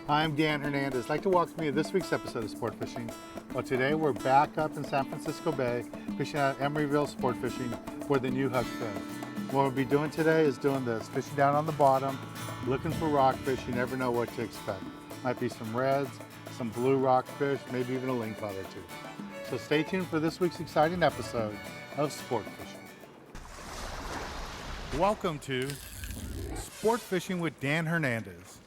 I'm Dan Hernandez. I'd like to welcome you to this week's episode of Sport Fishing. Well, today we're back up in San Francisco Bay, fishing at Emeryville Sport Fishing for the new Huck Finn. What we'll be doing today is doing this, fishing down on the bottom, looking for rockfish. You never know what to expect. Might be some reds, some blue rockfish, maybe even a lingcod or two. So stay tuned for this week's exciting episode of Sport Fishing. Welcome to Sport Fishing with Dan Hernandez.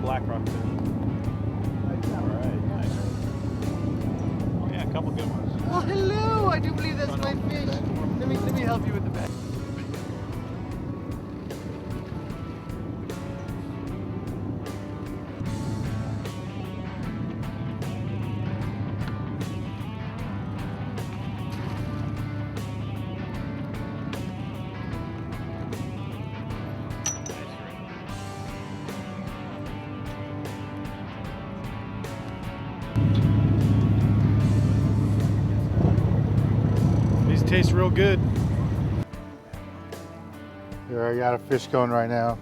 Black rockfish. Alright, nice. Oh yeah, a couple good ones. Oh, hello! I do believe that's my fish. Let me help you with the bag. These taste real good. Here, I got a fish going right now.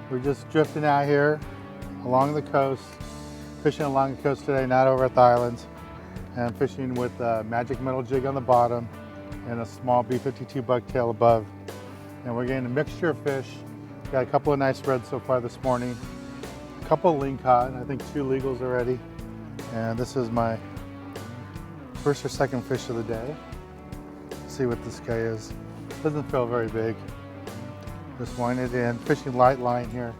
We're just drifting out here along the coast, fishing along the coast today, not over at the islands, and fishing with a magic metal jig on the bottom and a small B52 bucktail above. And we're getting a mixture of fish. Got a couple of nice reds so far this morning, a couple of lingcod, I think 2 legals already. And this is my first or second fish of the day. Let's see what this guy is. Doesn't feel very big. Just wind it in, fishing light line here.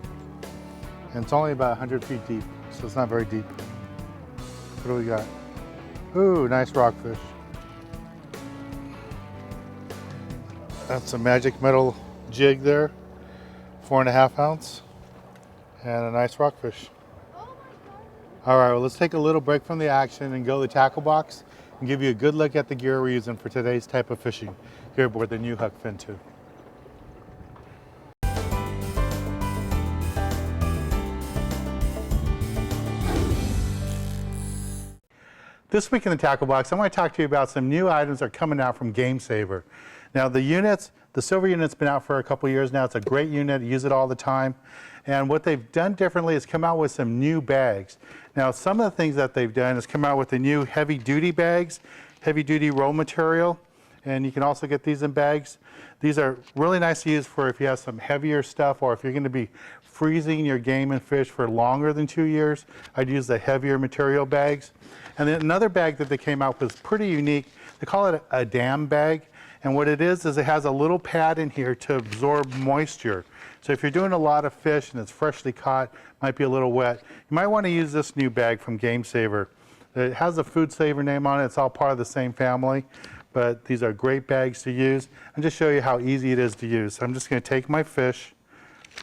And it's only about 100 feet deep, so it's not very deep. What do we got? Ooh, nice rockfish. That's a magic metal jig there, 4.5 ounce, and a nice rockfish. All right, well, let's take a little break from the action and go to the tackle box and give you a good look at the gear we're using for today's type of fishing here aboard the new Huck Finn 2. This week in the tackle box, I want to talk to you about some new items that are coming out from GameSaver. Now the units, the silver unit's been out for a couple years now. It's a great unit, I use it all the time. And what they've done differently is come out with some new bags. Now some of the things that they've done is come out with the new heavy duty bags, heavy duty roll material, and you can also get these in bags. These are really nice to use for if you have some heavier stuff or if you're going to be freezing your game and fish for longer than 2 years. I'd use the heavier material bags. And then another bag that they came out with is pretty unique. They call it a dam bag. And what it is it has a little pad in here to absorb moisture. So if you're doing a lot of fish and it's freshly caught, might be a little wet, you might want to use this new bag from GameSaver. It has a Food Saver name on it. It's all part of the same family. but these are great bags to use and just show you how easy it is to use. So I'm just going to take my fish,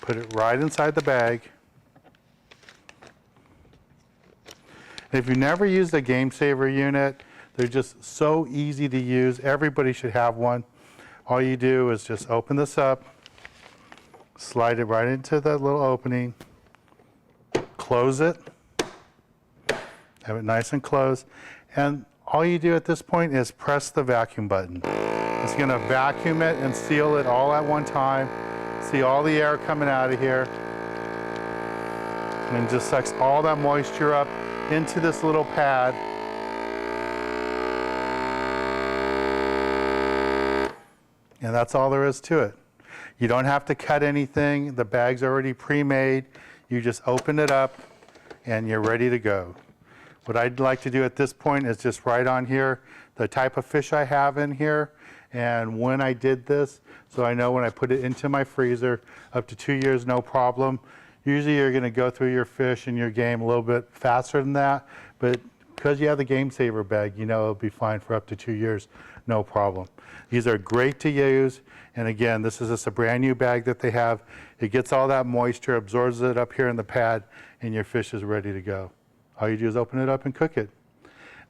put it right inside the bag. If you've never used a GameSaver unit, they're just so easy to use. Everybody should have one. All you do is just open this up, slide it right into that little opening, close it, have it nice and closed, and all you do at this point is press the vacuum button. It's going to vacuum it and seal it all at one time. See all the air coming out of here, and just sucks all that moisture up into this little pad. And that's all there is to it. You don't have to cut anything. The bag's already pre-made. You just open it up and you're ready to go. What I'd like to do at this point is just write on here the type of fish I have in here and when I did this, so I know when I put it into my freezer, up to 2 years, no problem. Usually you're going to go through your fish and your game a little bit faster than that, but because you have the GameSaver bag, you know it'll be fine for up to 2 years, no problem. These are great to use, and again, this is just a brand new bag that they have. It gets all that moisture, absorbs it up here in the pad, and your fish is ready to go. All you do is open it up and cook it.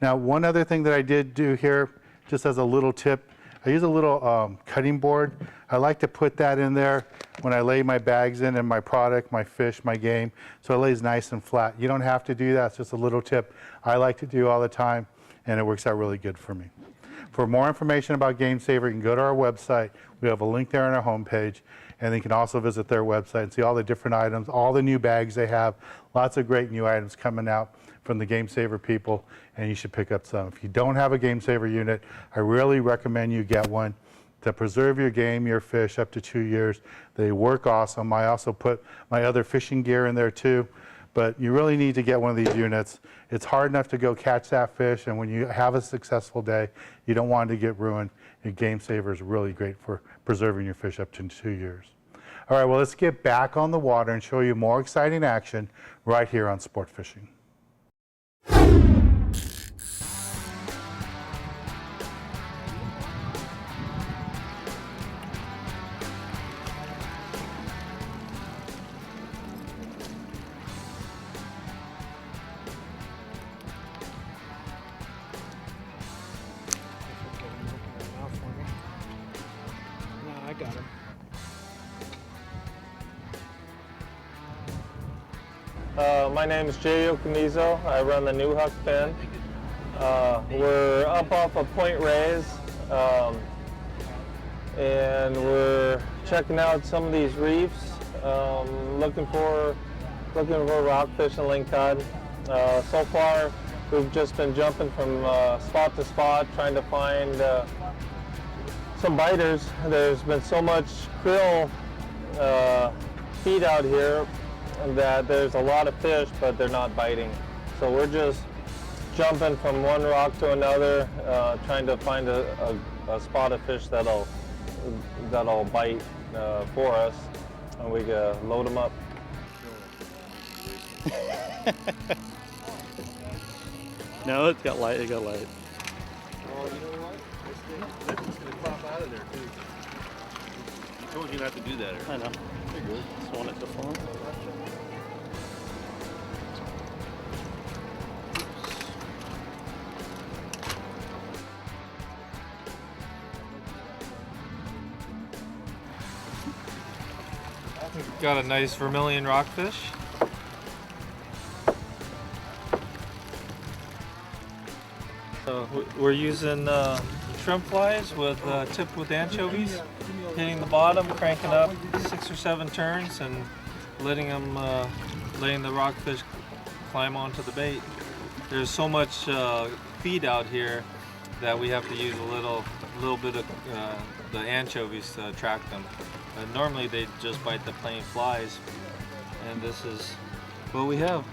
Now, one other thing that I did do here, just as a little tip, I use a little cutting board. I like to put that in there when I lay my bags in and my product, my fish, my game, so it lays nice and flat. You don't have to do that, it's just a little tip I like to do all the time, and it works out really good for me. For more information about GameSaver, you can go to our website. We have a link there on our homepage, and you can also visit their website and see all the different items, all the new bags they have, lots of great new items coming out from the GameSaver people, and you should pick up some. If you don't have a GameSaver unit, I really recommend you get one to preserve your game, your fish, up to 2 years. They work awesome. I also put my other fishing gear in there too, but you really need to get one of these units. It's hard enough to go catch that fish, and when you have a successful day, you don't want it to get ruined. And GameSaver is really great for preserving your fish up to 2 years. All right, well, let's get back on the water and show you more exciting action right here on Sport Fishing. I got him. My name is Jay Okamizo. I run the new Huck Finn. We're up off of Point Reyes, and we're checking out some of these reefs, looking for rockfish and lingcod. So far, we've just been jumping from spot to spot, trying to find some biters. There's been so much krill feed out here that there's a lot of fish, but they're not biting. So we're just jumping from one rock to another, trying to find a spot of fish that'll bite for us, and we can load them up. No, it got light. It got light. Oh, you know what? It's just gonna pop out of there too. I told you not to do that. I know. You're good. Just want it to fall. We've got a nice Vermilion rockfish. So we're using shrimp flies with tipped with anchovies, hitting the bottom, cranking up 6 or 7 turns, and letting the rockfish climb onto the bait. There's so much feed out here that we have to use a little bit of the anchovies to attract them. Normally they just bite the plain flies, and this is what we have.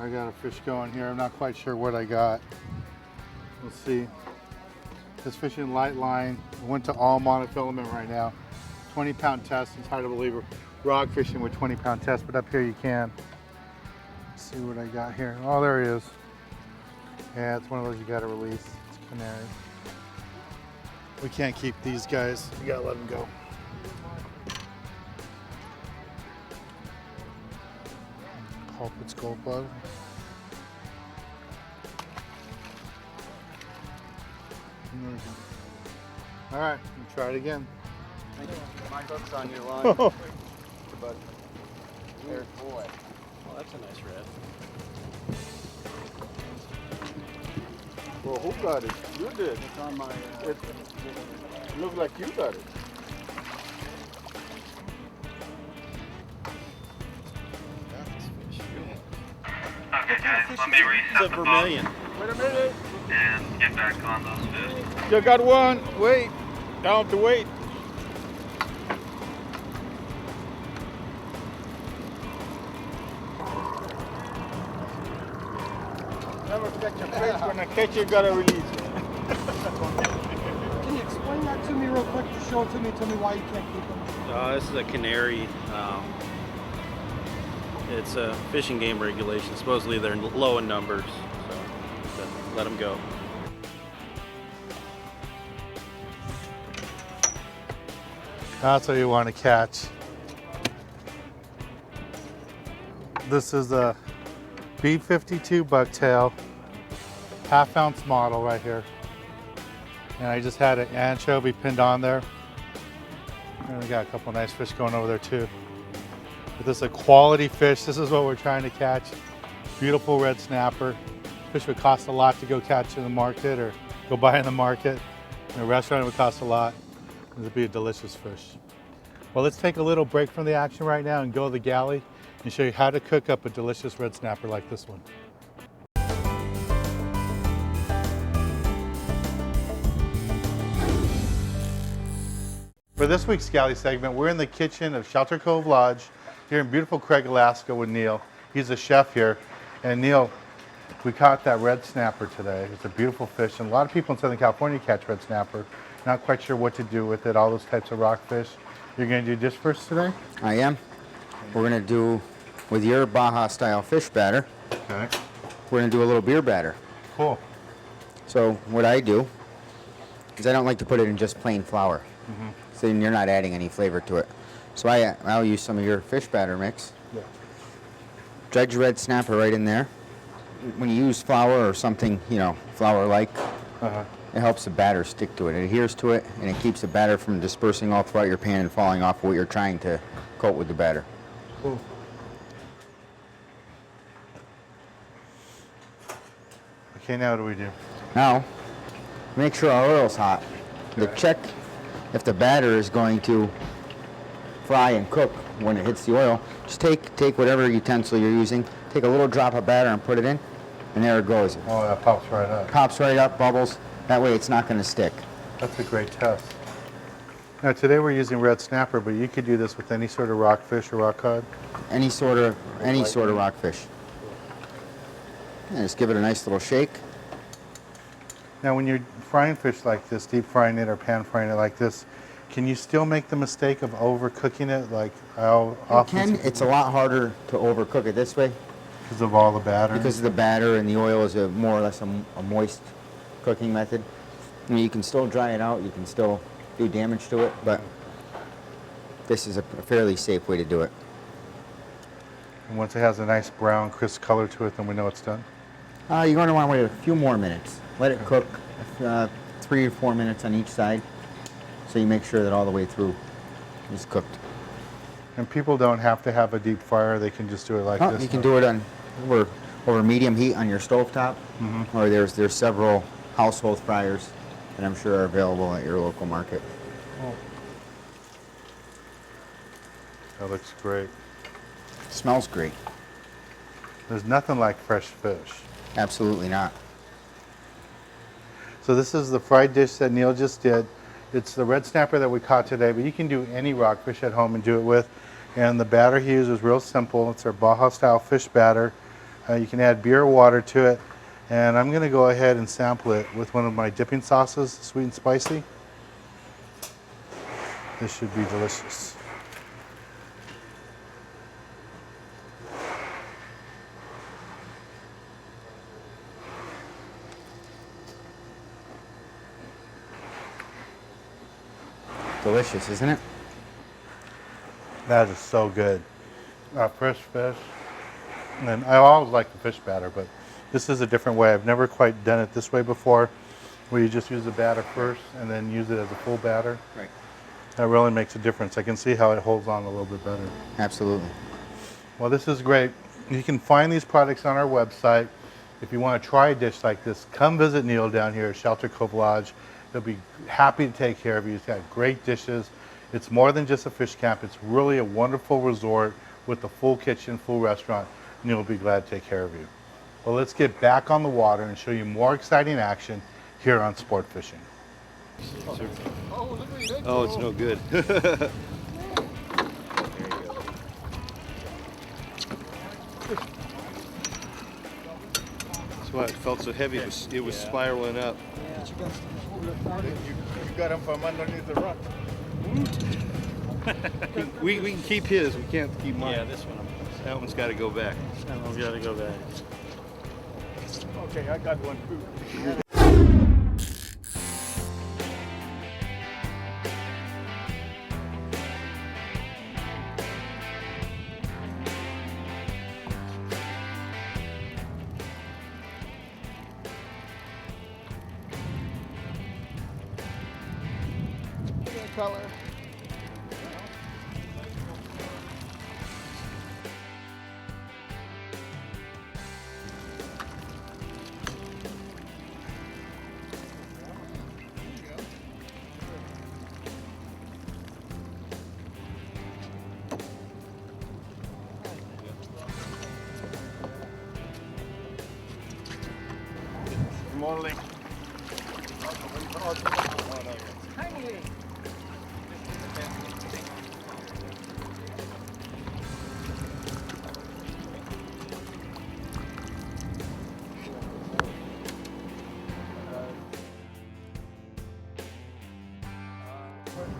I got a fish going here. I'm not quite sure what I got. Let's see. This fishing light line. I went to all monofilament right now. 20-pound test. It's hard to believe we're rock fishing with 20-pound test, but up here you can. Let's see what I got here. Oh, there he is. Yeah, it's one of those you gotta release. It's canary. We can't keep these guys. We gotta let them go. Culprit's gold bug. All right, we'll try it again. My hook's on your line. But weird boy. Oh, that's a nice red. Well, who got it? You did. It's on my. It looked like you got it. Okay guys, let me reset It's a the boat Vermilion. Wait a minute. and get back on those fish. You got one. Wait. Down to wait. Never catch a fish. When I catch you, gotta release it. Can you explain that to me real quick? Just show it to me. Tell me why you can't keep them. This is a canary. It's a fishing game regulation. Supposedly they're low in numbers, so let them go. That's what you want to catch. This is a B52 bucktail, half-ounce model right here. And I just had an anchovy pinned on there. And we got a couple nice fish going over there too. But this is a quality fish. This is what we're trying to catch. Beautiful red snapper. Fish would cost a lot to go catch in the market or go buy in the market. In a restaurant it would cost a lot. This would be a delicious fish. Well, let's take a little break from the action right now and go to the galley and show you how to cook up a delicious red snapper like this one. For this week's galley segment, we're in the kitchen of Shelter Cove Lodge here in beautiful Craig, Alaska with Neil. He's a chef here. And Neil, we caught that red snapper today. It's a beautiful fish, and a lot of people in Southern California catch red snapper. Not quite sure what to do with it, all those types of rockfish. You're gonna do dish first today? I am. We're gonna do, with your Baja style fish batter, Okay, we're gonna do a little beer batter. cool. So what I do is I don't like to put it in just plain flour. So then you're not adding any flavor to it. So I'll use some of your fish batter mix. Yeah. Dredge red snapper right in there. When you use flour or something, flour-like, it helps the batter stick to it. It adheres to it, and it keeps the batter from dispersing all throughout your pan and falling off what you're trying to coat with the batter. Cool. Okay, now what do we do? Now, make sure our oil's hot. To check if the batter is going to fry and cook when it hits the oil, just take whatever utensil you're using, take a little drop of batter and put it in, and there it goes. Oh, that pops right up. Pops right up, bubbles. That way it's not going to stick. That's a great test. Now today we're using red snapper, but you could do this with any sort of rockfish or rock cod. Any sort of rockfish. And just give it a nice little shake. Now when you're frying fish like this, deep frying it or pan frying it like this, can you still make the mistake of overcooking it? Like how often? It's a lot harder to overcook it this way Because of all the batter? because the batter and the oil is more or less a moist cooking method. I mean, you can still dry it out, you can still do damage to it, but this is a fairly safe way to do it. And once it has a nice brown, crisp color to it, then we know it's done? You're going to want to wait a few more minutes. Let it cook 3 or 4 minutes on each side, so you make sure that all the way through is cooked. And people don't have to have a deep fryer, they can just do it like this? You can do it on over medium heat on your stovetop, or there's several household fryers that I'm sure are available at your local market. That looks great. Smells great. There's nothing like fresh fish. Absolutely not. So this is the fried dish that Neil just did. It's the red snapper that we caught today, but you can do any rockfish at home and do it with. And the batter he used was real simple. It's our Baja style fish batter. You can add beer or water to it. And I'm gonna go ahead and sample it with one of my dipping sauces, sweet and spicy. This should be delicious. Delicious, isn't it? That is so good. Fresh fish. And I always like the fish batter, but this is a different way. I've never quite done it this way before, where you just use the batter first and then use it as a full batter. Right. That really makes a difference. I can see how it holds on a little bit better. Absolutely. Well, this is great. You can find these products on our website. If you want to try a dish like this, come visit Neil down here at Shelter Cove Lodge. He'll be happy to take care of you. He's got great dishes. It's more than just a fish camp. It's really a wonderful resort with a full kitchen, full restaurant. Neil will be glad to take care of you. Well, let's get back on the water and show you more exciting action here on Sport Fishing. Oh, it's no good. That's why it felt so heavy. It was spiraling up. You got him from underneath the rock. We can keep his. We can't keep mine. Yeah, this one. That one's got to go back. That one's got to go back. Okay, I got one too. Color. Morning.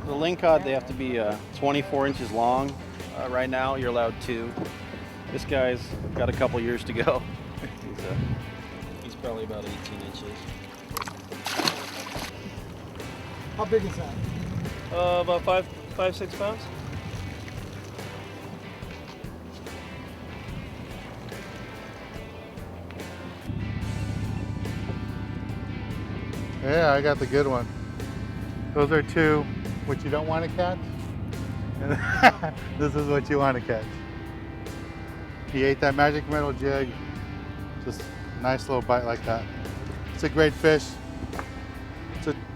The Lingcod, they have to be 24 inches long. Right now, you're allowed 2. This guy's got a couple years to go. He's probably about 18 inches. How big is that? About 5-6 pounds. Yeah, I got the good one. Those are 2 what you don't want to catch. This is what you want to catch. He ate that magic metal jig. Just a nice little bite like that. It's a great fish.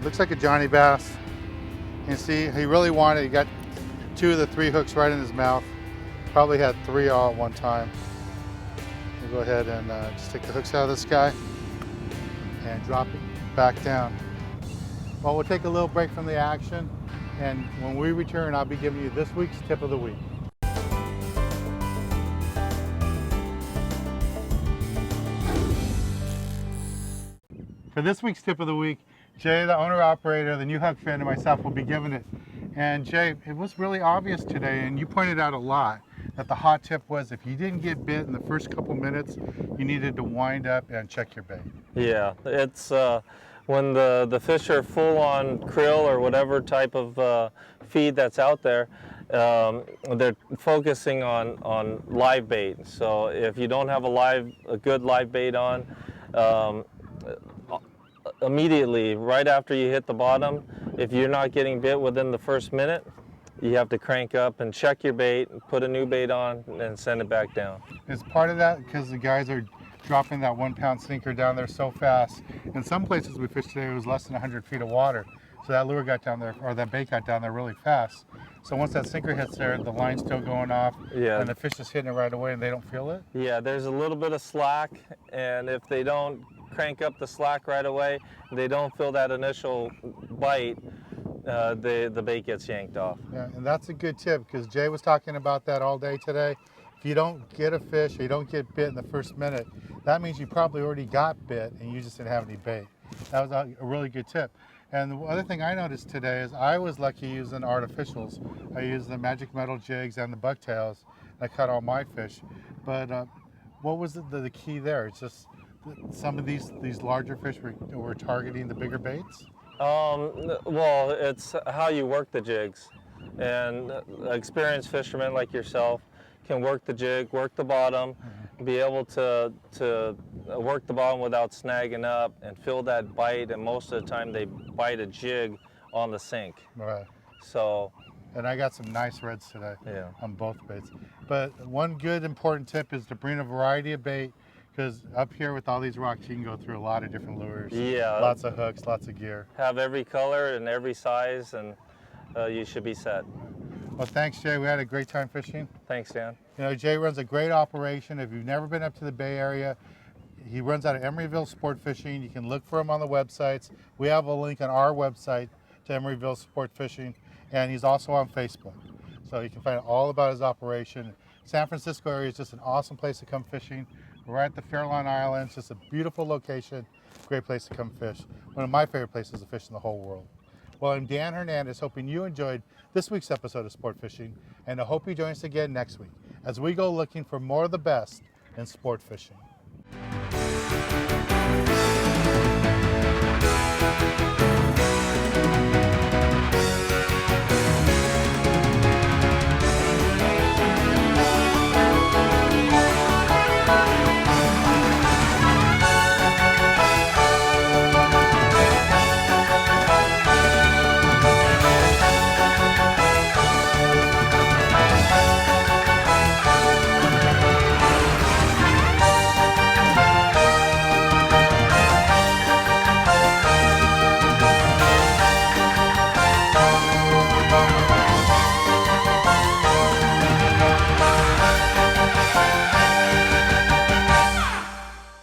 Looks like a Johnny Bass. You see, he really wanted, he got 2 of the 3 hooks right in his mouth. Probably had 3 all at one time. We'll go ahead and just take the hooks out of this guy and drop it back down. Well, we'll take a little break from the action, and when we return, I'll be giving you this week's tip of the week. For this week's tip of the week, Jay, the owner-operator of the new Huck Finn, and myself will be giving it. And Jay, it was really obvious today, and you pointed out a lot, that the hot tip was if you didn't get bit in the first couple minutes, you needed to wind up and check your bait. Yeah, it's when the fish are full on krill or whatever type of feed that's out there, they're focusing on live bait. So if you don't have a good live bait on, immediately, right after you hit the bottom, if you're not getting bit within the first minute, you have to crank up and check your bait, put a new bait on, and send it back down. Is part of that because the guys are dropping that 1-pound sinker down there so fast? In some places we fished today, it was less than 100 feet of water. So that lure got down there, or that bait got down there really fast. So once that sinker hits there, the line's still going off, Yeah. and the fish is hitting it right away and they don't feel it? Yeah, there's a little bit of slack, and if they don't crank up the slack right away, they don't feel that initial bite, the bait gets yanked off. Yeah, and that's a good tip because Jay was talking about that all day today. If you don't get a fish or you don't get bit in the first minute, that means you probably already got bit and you just didn't have any bait. That was a really good tip. And the other thing I noticed today is I was lucky using artificials. I used the magic metal jigs and the bucktails. And I caught all my fish. But what was the key there? It's just some of these larger fish were targeting the bigger baits? Well, it's how you work the jigs. And experienced fishermen like yourself can work the jig, work the bottom, be able to work the bottom without snagging up and feel that bite. And most of the time they bite a jig on the sink. Right. So, And I got some nice reds today yeah. on both baits. But one good important tip is to bring a variety of bait, because up here with all these rocks, you can go through a lot of different lures. Yeah. Lots of hooks, lots of gear. Have every color and every size, and you should be set. Well, thanks, Jay. We had a great time fishing. Thanks, Dan. You know, Jay runs a great operation. If you've never been up to the Bay Area, he runs out of Emeryville Sport Fishing. You can look for him on the websites. We have a link on our website to Emeryville Sport Fishing, and he's also on Facebook. So you can find out all about his operation. San Francisco area is just an awesome place to come fishing. We're right at the Fairlawn Islands, just a beautiful location, great place to come fish. One of my favorite places to fish in the whole world. Well, I'm Dan Hernandez, hoping you enjoyed this week's episode of Sport Fishing, and I hope you join us again next week as we go looking for more of the best in sport fishing.